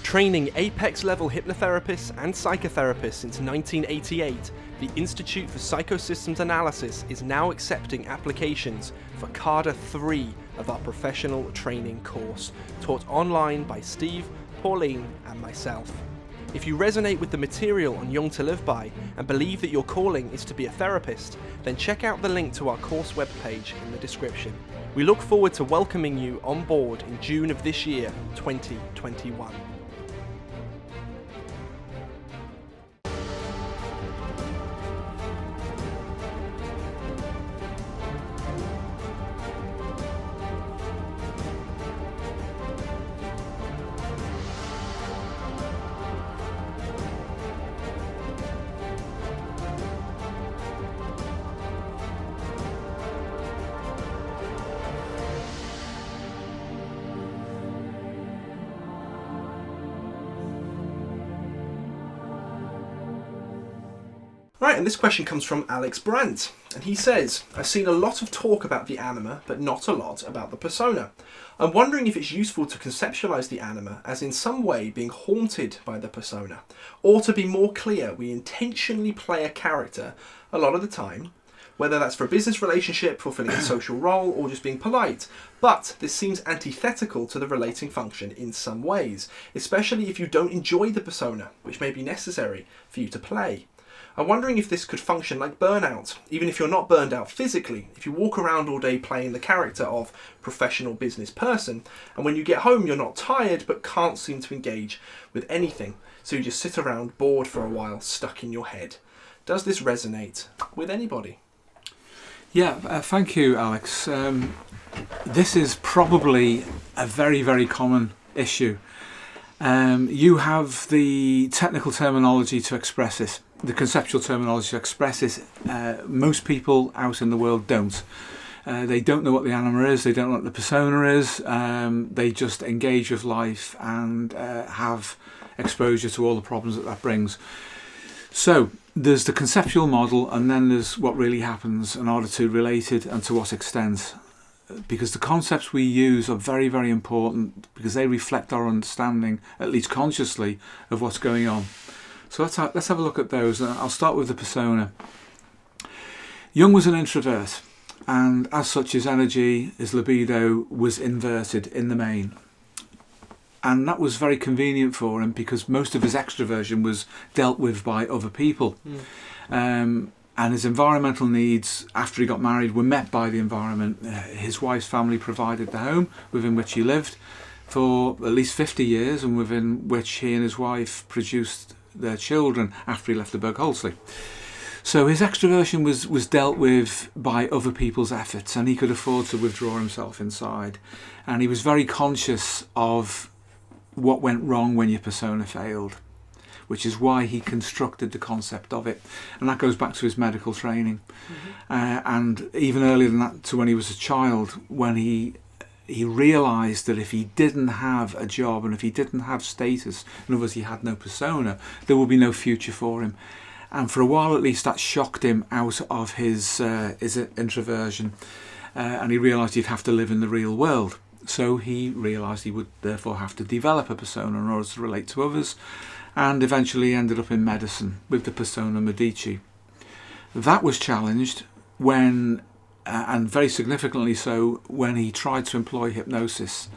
Training apex-level hypnotherapists and psychotherapists since 1988, the Institute for Psychosystems Analysis is now accepting applications for CADA 3 of our professional training course, taught online by Steve, Pauline and myself. If you resonate with the material on Jung To Live By and believe that your calling is to be a therapist, then check out the link to our course webpage in the description. We look forward to welcoming you on board in June of this year, 2021. Right, and this question comes from Alex Brandt, and he says, I've seen a lot of talk about the anima, but not a lot about the persona. I'm wondering if it's useful to conceptualize the anima as in some way being haunted by the persona, or to be more clear, we intentionally play a character a lot of the time, whether that's for a business relationship, fulfilling a social role, or just being polite. But this seems antithetical to the relating function in some ways, especially if you don't enjoy the persona, which may be necessary for you to play. I'm wondering if this could function like burnout, even if you're not burned out physically. If you walk around all day playing the character of professional business person, and when you get home you're not tired but can't seem to engage with anything, so you just sit around bored for a while, stuck in your head. Does this resonate with anybody? Yeah, thank you, Alex. This is probably a very, very common issue. You have the technical terminology to express it, the conceptual terminology to express it. Most people out in the world don't. They don't know what the anima is, they don't know what the persona is, they just engage with life and have exposure to all the problems that brings. So there's the conceptual model, and then there's what really happens in order to relate it and to what extent. Because the concepts we use are very, very important because they reflect our understanding, at least consciously, of what's going on. So let's have a look at those. I'll start with the persona. Jung was an introvert, and as such his energy, his libido was inverted in the main. And that was very convenient for him because most of his extroversion was dealt with by other people. And his environmental needs after he got married were met by the environment. His wife's family provided the home within which he lived for at least 50 years, and within which he and his wife produced their children after he left the Bergholzli. So his extroversion was dealt with by other people's efforts, and he could afford to withdraw himself inside. And he was very conscious of what went wrong when your persona failed, which is why he constructed the concept of it. And that goes back to his medical training. And even earlier than that, to when he was a child, when he realised that if he didn't have a job and if he didn't have status, in other words, he had no persona, there would be no future for him. And for a while at least, that shocked him out of his introversion. And he realised he'd have to live in the real world. So he realised he would therefore have to develop a persona in order to relate to others, and eventually ended up in medicine with the persona Medici. That was challenged when, and very significantly so, when he tried to employ hypnosis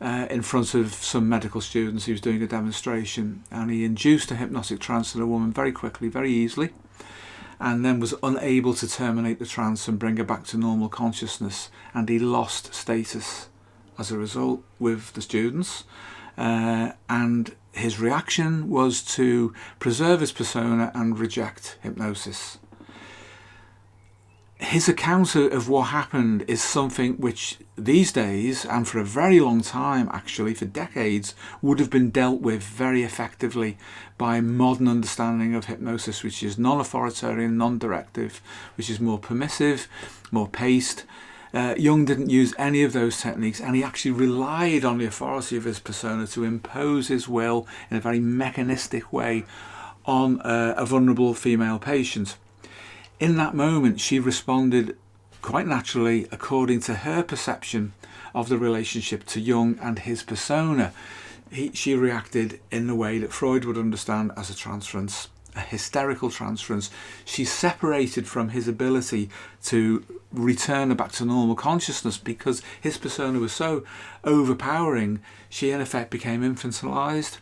in front of some medical students. He was doing a demonstration, and he induced a hypnotic trance in a woman very quickly, very easily, and then was unable to terminate the trance and bring her back to normal consciousness, and he lost status as a result with the students. And his reaction was to preserve his persona and reject hypnosis. His account of what happened is something which these days, and for a very long time actually, for decades, would have been dealt with very effectively by modern understanding of hypnosis, which is non-authoritarian, non-directive, which is more permissive, more paced. Jung didn't use any of those techniques, and he actually relied on the authority of his persona to impose his will in a very mechanistic way on a vulnerable female patient. In that moment, she responded quite naturally according to her perception of the relationship to Jung and his persona. she reacted in a way that Freud would understand as a transference, a hysterical transference. She separated from his ability to return back to normal consciousness because his persona was so overpowering. She in effect became infantilized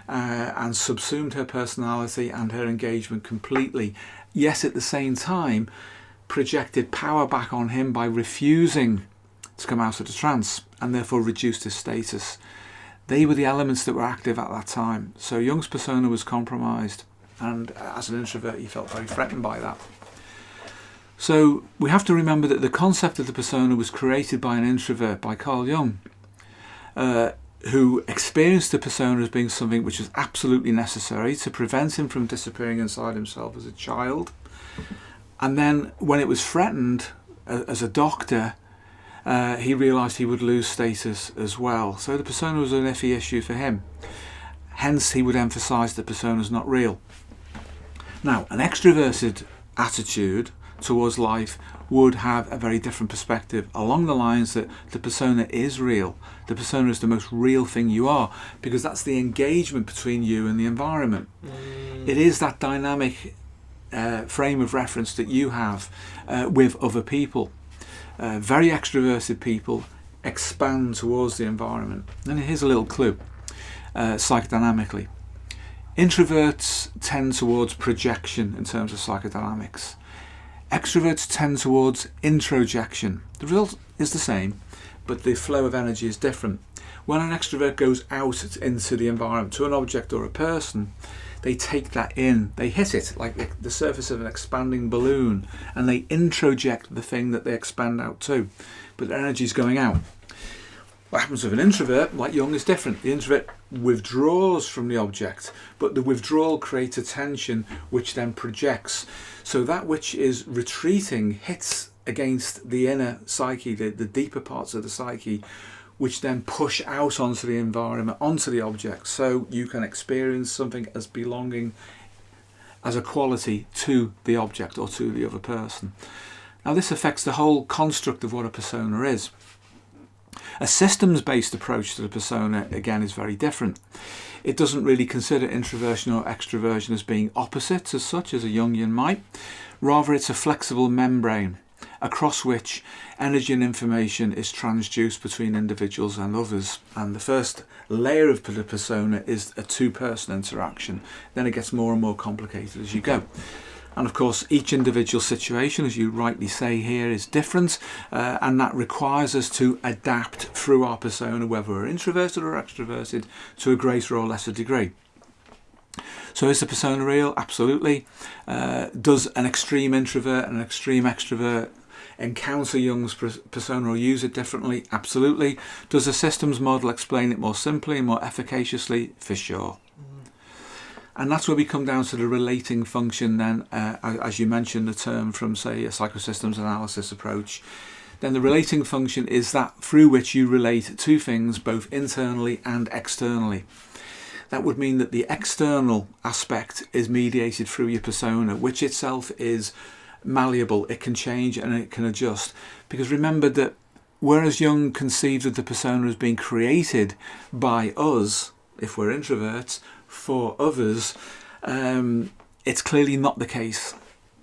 and subsumed her personality and her engagement completely. Yes, at the same time, projected power back on him by refusing to come out of the trance and therefore reduced his status. They were the elements that were active at that time. So Jung's persona was compromised, and as an introvert he felt very threatened by that. So we have to remember that the concept of the persona was created by an introvert, by Carl Jung, who experienced the persona as being something which was absolutely necessary to prevent him from disappearing inside himself as a child. And then when it was threatened as a doctor, he realised he would lose status as well. So the persona was an iffy issue for him. Hence he would emphasise that persona is not real. Now, an extroverted attitude towards life would have a very different perspective along the lines that the persona is real. The persona is the most real thing you are, because that's the engagement between you and the environment. It is that dynamic frame of reference that you have with other people. Very extroverted people expand towards the environment. And here's a little clue, psychodynamically. Introverts tend towards projection in terms of psychodynamics. Extroverts tend towards introjection. The result is the same, but the flow of energy is different. When an extrovert goes out into the environment, to an object or a person, they take that in, they hit it like the surface of an expanding balloon, and they introject the thing that they expand out to, but their energy is going out. What happens with an introvert, like Jung, is different. The introvert withdraws from the object, but the withdrawal creates a tension which then projects. So that which is retreating hits against the inner psyche, the deeper parts of the psyche, which then push out onto the environment, onto the object. So you can experience something as belonging as a quality to the object or to the other person. Now this affects the whole construct of what a persona is. A systems-based approach to the persona, again, is very different. It doesn't really consider introversion or extroversion as being opposites as such as a Jungian might. Rather, it's a flexible membrane across which energy and information is transduced between individuals and others. And the first layer of the persona is a two-person interaction. Then it gets more and more complicated as you go. And of course, each individual situation, as you rightly say here, is different, and that requires us to adapt through our persona, whether we're introverted or extroverted, to a greater or lesser degree. So is the persona real? Absolutely. Does an extreme introvert and an extreme extrovert encounter Jung's persona or use it differently? Absolutely. Does the systems model explain it more simply and more efficaciously? For sure. And that's where we come down to the relating function then, as you mentioned the term from, say, a psychosystems analysis approach. Then the relating function is that through which you relate to things both internally and externally. That would mean that the external aspect is mediated through your persona, which itself is malleable. It can change and it can adjust. Because remember that whereas Jung conceived of the persona as being created by us, if we're introverts, for others, it's clearly not the case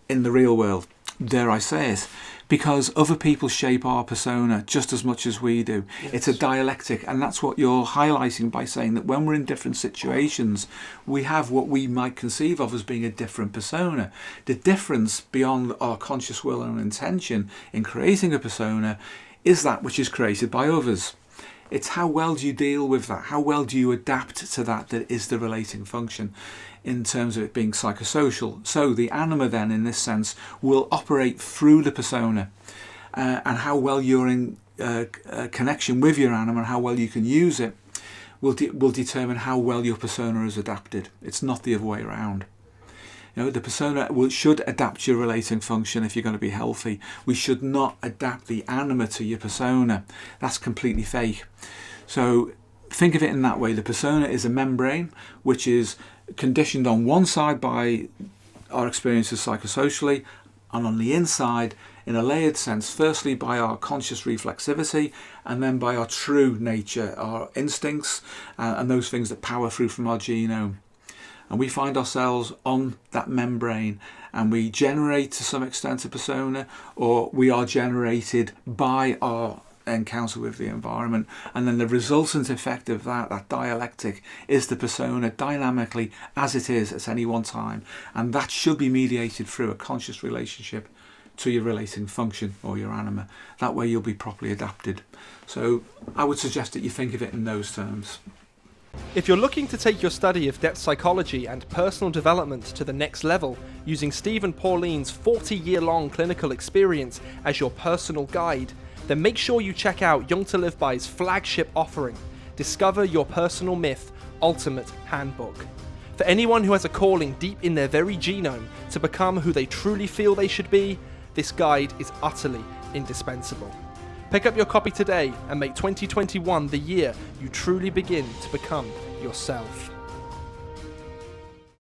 in the real world, dare I say it, because other people shape our persona just as much as we do. Yes. It's a dialectic, and that's what you're highlighting by saying that when we're in different situations, we have what we might conceive of as being a different persona. The difference beyond our conscious will and intention in creating a persona is that which is created by others. It's how well do you deal with that? How well do you adapt to that? That is the relating function in terms of it being psychosocial. So the anima then, in this sense, will operate through the persona, and how well you're in connection with your anima and how well you can use it will determine how well your persona is adapted. It's not the other way around. You know, the persona should adapt your relating function if you're going to be healthy. We should not adapt the anima to your persona. That's completely fake. So think of it in that way. The persona is a membrane which is conditioned on one side by our experiences psychosocially, and on the inside in a layered sense, firstly by our conscious reflexivity, and then by our true nature, our instincts, and those things that power through from our genome. And we find ourselves on that membrane, and we generate to some extent a persona, or we are generated by our encounter with the environment, and then the resultant effect of that dialectic, is the persona dynamically as it is at any one time, and that should be mediated through a conscious relationship to your relating function or your anima. That way you'll be properly adapted. So I would suggest that you think of it in those terms. If you're looking to take your study of depth psychology and personal development to the next level using Steve and Pauline's 40-year-long clinical experience as your personal guide, then make sure you check out Jung To Live By's flagship offering, Discover Your Personal Myth Ultimate Handbook. For anyone who has a calling deep in their very genome to become who they truly feel they should be, this guide is utterly indispensable. Pick up your copy today and make 2021 the year you truly begin to become yourself.